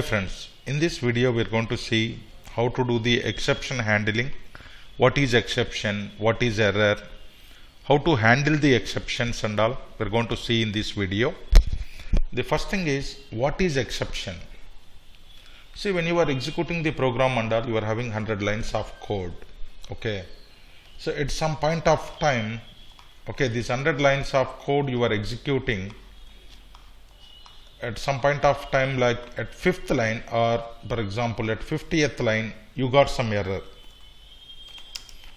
Hi friends, in this video we are going to see how to do the exception handling. What is exception, what is error, how to handle the exceptions and all we are going to see in this video. The first thing is, what is exception? See, when you are executing the program and all, you are having 100 lines of code. Okay, so at some point of time, okay, these 100 lines of code you are executing, at some point of time, like at 5th line or for example at 50th line, you got some error.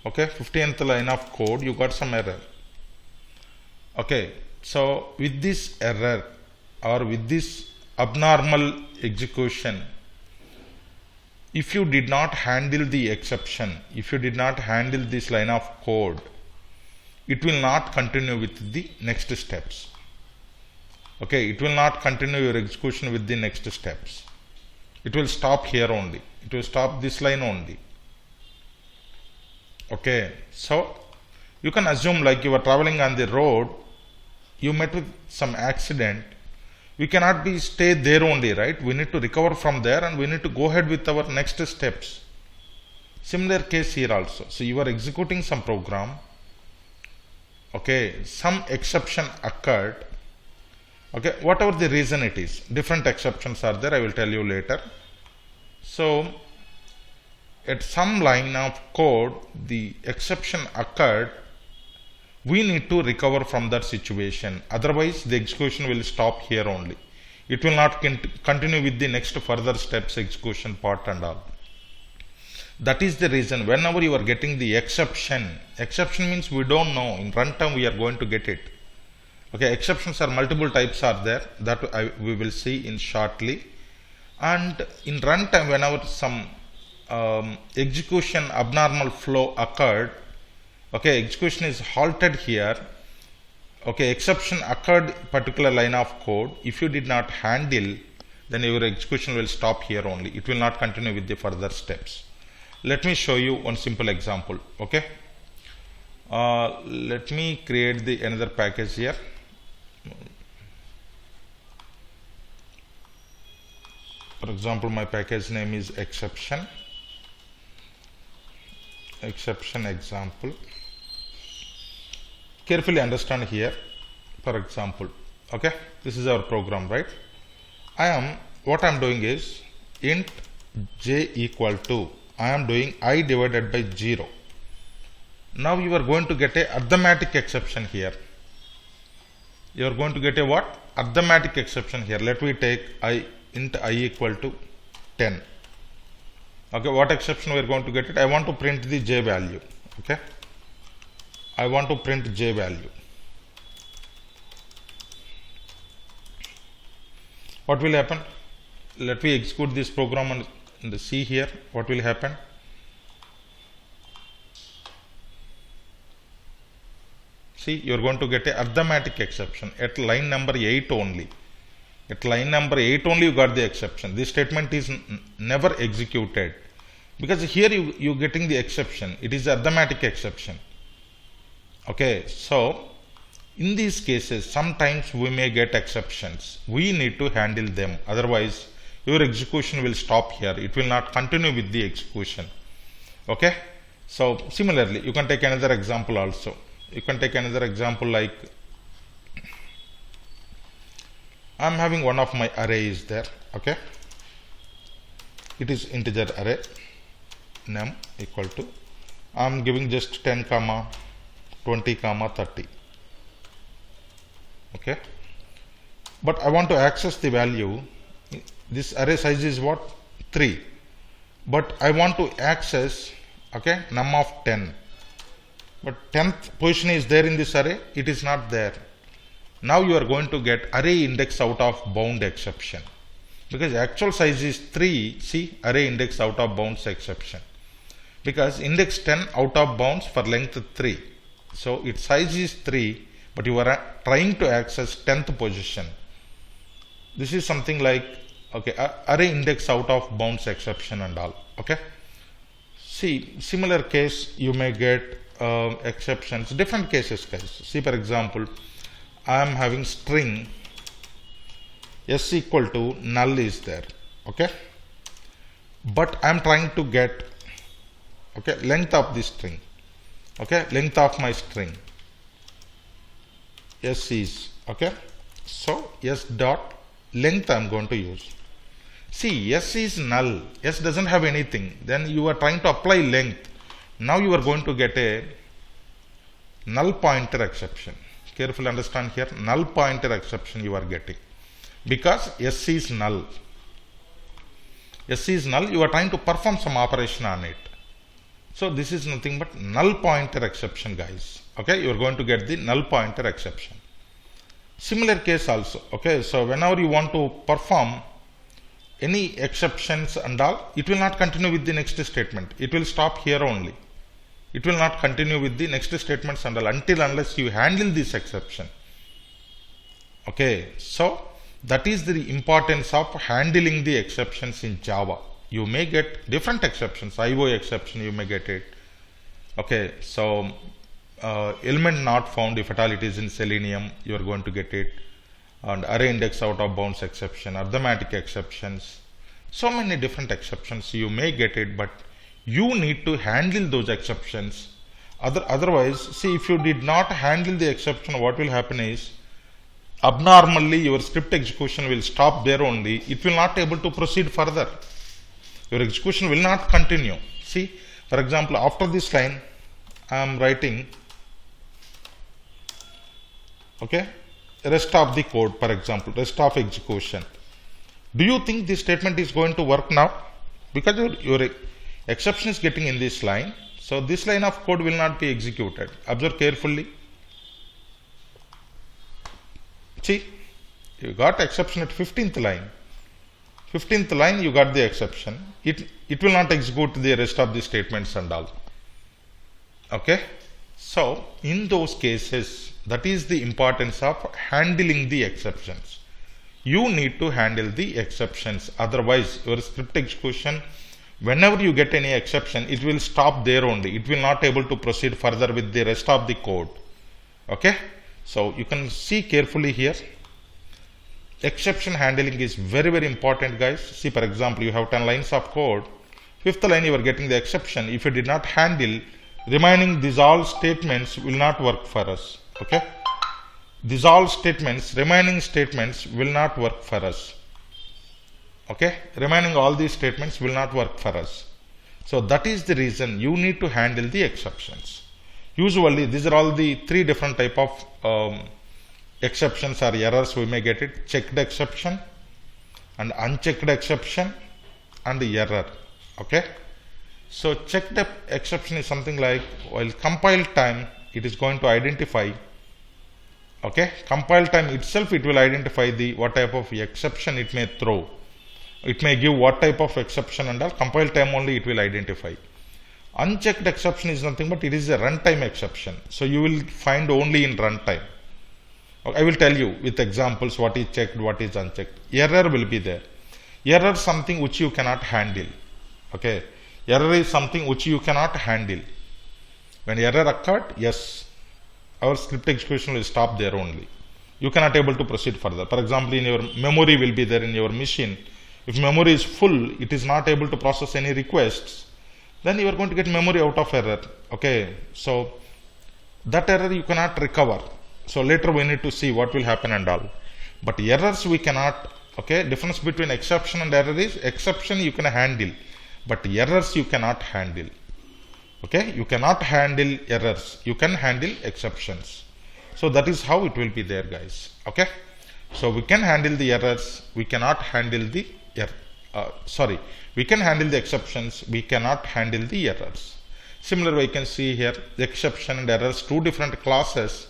Okay, 50th line of code, you got some error. Okay, so with this error or with this abnormal execution, if you did not handle the exception, if you did not handle this line of code, it will not continue with the next steps. Okay, it will not continue your execution with the next steps. It will stop here only. It will stop this line only. Okay, so you can assume like you are traveling on the road, you met with some accident. We cannot be stay there only, right? We need to recover from there and we need to go ahead with our next steps. Similar case here also. So you are executing some program. Okay, some exception occurred. Okay, whatever the reason it is, different exceptions are there, I will tell you later. So at some line of code, the exception occurred, we need to recover from that situation. Otherwise, the execution will stop here only. It will not continue with the next further steps execution part and all. That is the reason whenever you are getting the exception means we don't know. In runtime, we are going to get it. Okay, exceptions are multiple types are there that we will see in shortly. And in runtime, whenever some execution abnormal flow occurred, okay, execution is halted here. Okay, exception occurred particular line of code. If you did not handle, then your execution will stop here only. It will not continue with the further steps. Let me show you one simple example. Okay, let me create the another package here. For example, my package name is exception example. Carefully understand here. For example, okay, this is our program, right? What I am doing is int j equal to, I am doing I divided by 0. Now you are going to get a arithmetic exception here. You are going to get a what? Arithmetic exception here. Let me take int I equal to 10. Okay, what exception we are going to get it? I want to print the j value. Okay, I want to print j value. What will happen? Let me execute this program and see here what will happen. See, you are going to get a arithmetic exception at line number 8 only. At line number 8 only you got the exception. This statement is never executed because here you getting the exception. It is arithmetic exception. Okay, so in these cases sometimes we may get exceptions. We need to handle them. Otherwise your execution will stop here. It will not continue with the execution. Okay, so similarly you can take another example also. You can take another example like I am having one of my array is there. Okay, it is integer array num equal to, I am giving just 10 comma 20 comma 30. Okay, but I want to access the value. This array size is what? 3, but I want to access, okay, num of 10. But 10th position is there in this array, it is not there. Now you are going to get array index out of bound exception. Because actual size is 3, see, array index out of bounds exception. Because index 10 out of bounds for length 3. So its size is 3, but you are trying to access 10th position. This is something like, okay, array index out of bounds exception and all. Okay. See, similar case you may get exceptions, different cases guys. See, for example, I am having string s equal to null is there. okay, but I am trying to get, okay, length of the string, okay, length of my string s is, okay, so s dot length I am going to use. See, s is null, s doesn't have anything, then you are trying to apply length. Now you are going to get a null pointer exception. Carefully understand here, null pointer exception you are getting because s is null. S is null, you are trying to perform some operation on it. So this is nothing but null pointer exception, guys. Okay, you are going to get the null pointer exception. Similar case also. Okay, so whenever you want to perform any exceptions and all, it will not continue with the next statement. It will stop here only. It will not continue with the next statements and all until unless you handle this exception. Okay, so that is the importance of handling the exceptions in Java. You may get different exceptions, IO exception you may get it. Okay, so element not found, if at all it is in Selenium, you are going to get it. And array index out of bounds exception, arithmetic exceptions, so many different exceptions you may get it, but you need to handle those exceptions. Otherwise, see, if you did not handle the exception, what will happen is abnormally your script execution will stop there only. It will not able to proceed further. Your execution will not continue. See, for example, after this line I am writing, okay, rest of the code, for example, rest of execution. Do you think this statement is going to work now? Because your exception is getting in this line, so this line of code will not be executed. Observe carefully. See, you got exception at 15th line. 15th line you got the exception. It will not execute the rest of the statements and all. Okay. So in those cases, that is the importance of handling the exceptions. You need to handle the exceptions. Otherwise, your script execution, whenever you get any exception, it will stop there only. It will not able to proceed further with the rest of the code. Okay. So you can see carefully here. Exception handling is very, very important, guys. See, for example, you have 10 lines of code. 5th line you are getting the exception. If you did not handle, remaining these all statements will not work for us. Okay. These all statements, remaining statements will not work for us. Okay. Remaining all these statements will not work for us. So that is the reason you need to handle the exceptions. Usually these are all the three different type of exceptions or errors we may get it. Checked exception and unchecked exception and error. Okay. So checked exception is something like while compile time it is going to identify. Okay. Compile time itself it will identify the what type of exception it may throw. It may give what type of exception and all. Compile time only it will identify. Unchecked exception is nothing but it is a runtime exception. So you will find only in runtime. I will tell you with examples what is checked, what is unchecked. Error will be there. Error is something which you cannot handle. Okay. Error is something which you cannot handle. When error occurred, yes, our script execution will stop there only. You cannot able to proceed further. For example, in your memory will be there in your machine. If memory is full, it is not able to process any requests. Then you are going to get memory out of error. Okay, so that error you cannot recover. So later we need to see what will happen and all. But errors we cannot. Okay, difference between exception and error is exception you can handle, but errors you cannot handle. Okay, you cannot handle errors. You can handle exceptions. So that is how it will be there, guys. Okay, so we can handle the errors. We cannot handle the we can handle the exceptions, we cannot handle the errors. Similarly, we can see here the exception and errors, two different classes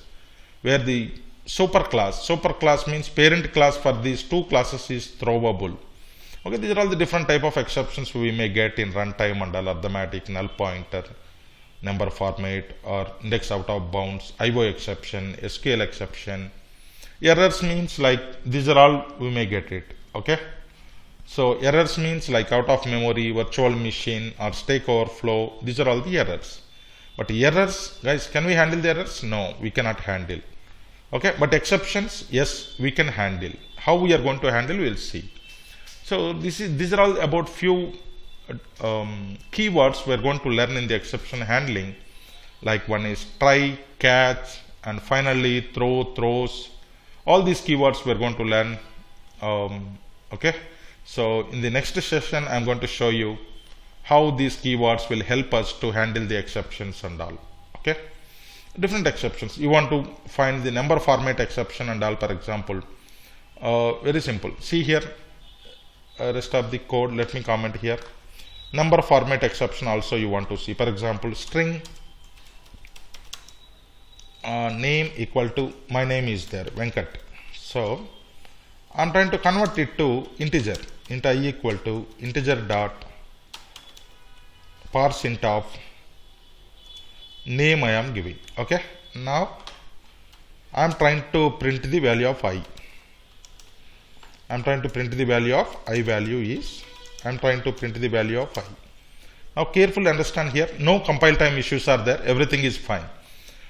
where the superclass means parent class for these two classes is throwable. Okay, these are all the different type of exceptions we may get in runtime and all, arithmetic, null pointer, number format, or index out of bounds, IO exception, SQL exception. Errors means like these are all we may get it. Okay. So errors means like out of memory, virtual machine, or stack overflow. These are all the errors. But errors, guys, can we handle the errors? No, we cannot handle. Okay, but exceptions, yes, we can handle. How we are going to handle, we'll see. So So these are all about few keywords we are going to learn in the exception handling. Like one is try, catch, and finally throw, throws. All these keywords we are going to learn. Okay. So in the next session, I am going to show you how these keywords will help us to handle the exceptions and all. Okay. Different exceptions. You want to find the number format exception and all, for example. Very simple. See here, rest of the code. Let me comment here. Number format exception also you want to see. For example, string name equal to my name is there, Venkat. So I'm trying to convert it to integer. Int I equal to integer dot parse int of name I am giving. Okay. Now I am trying to print the value of I. I am trying to print the value of I value is. I am trying to print the value of I. Now carefully understand here. No compile time issues are there. Everything is fine.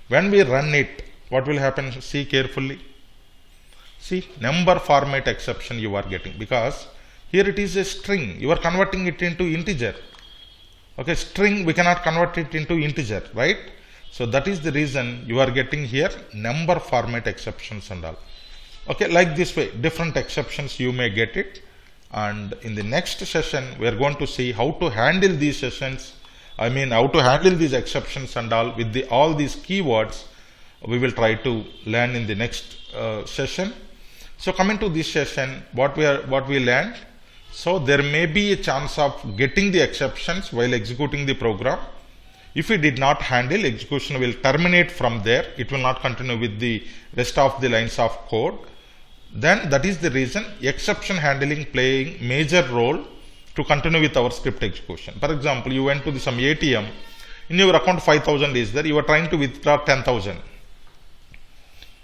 When we run it, what will happen? See carefully. See, number format exception you are getting, because here it is a string. You are converting it into integer. Okay, string we cannot convert it into integer, right? So that is the reason you are getting here number format exceptions and all. Okay, like this way, different exceptions you may get it. And in the next session, we are going to see how to handle these sessions. I mean, how to handle these exceptions and all with all these keywords. We will try to learn in the next session. So coming to this session, what we learned. So there may be a chance of getting the exceptions while executing the program. If we did not handle, execution will terminate from there. It will not continue with the rest of the lines of code. Then that is the reason exception handling playing major role to continue with our script execution. For example, you went to some ATM, in your account 5,000 is there, you are trying to withdraw 10,000.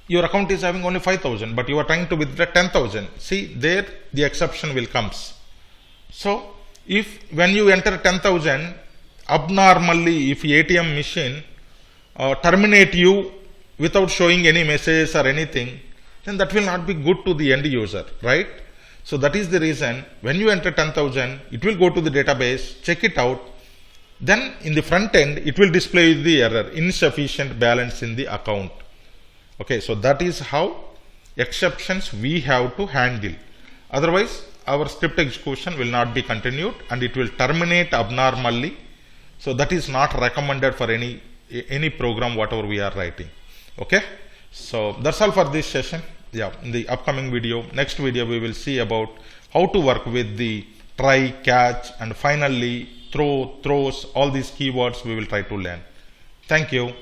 Your account is having only 5,000, but you are trying to withdraw 10,000. See, there the exception will comes. So when you enter 10,000, abnormally if ATM machine terminate you without showing any message or anything, then that will not be good to the end user, right? So that is the reason when you enter 10,000, it will go to the database, check it out. Then in the front end, it will display the error, insufficient balance in the account. Okay, so that is how exceptions we have to handle. Otherwise, our script execution will not be continued and it will terminate abnormally. So that is not recommended for any program, whatever we are writing. Okay. So that's all for this session. Yeah, in the upcoming video, next video, we will see about how to work with the try, catch, and finally throw, throws, all these keywords we will try to learn. Thank you.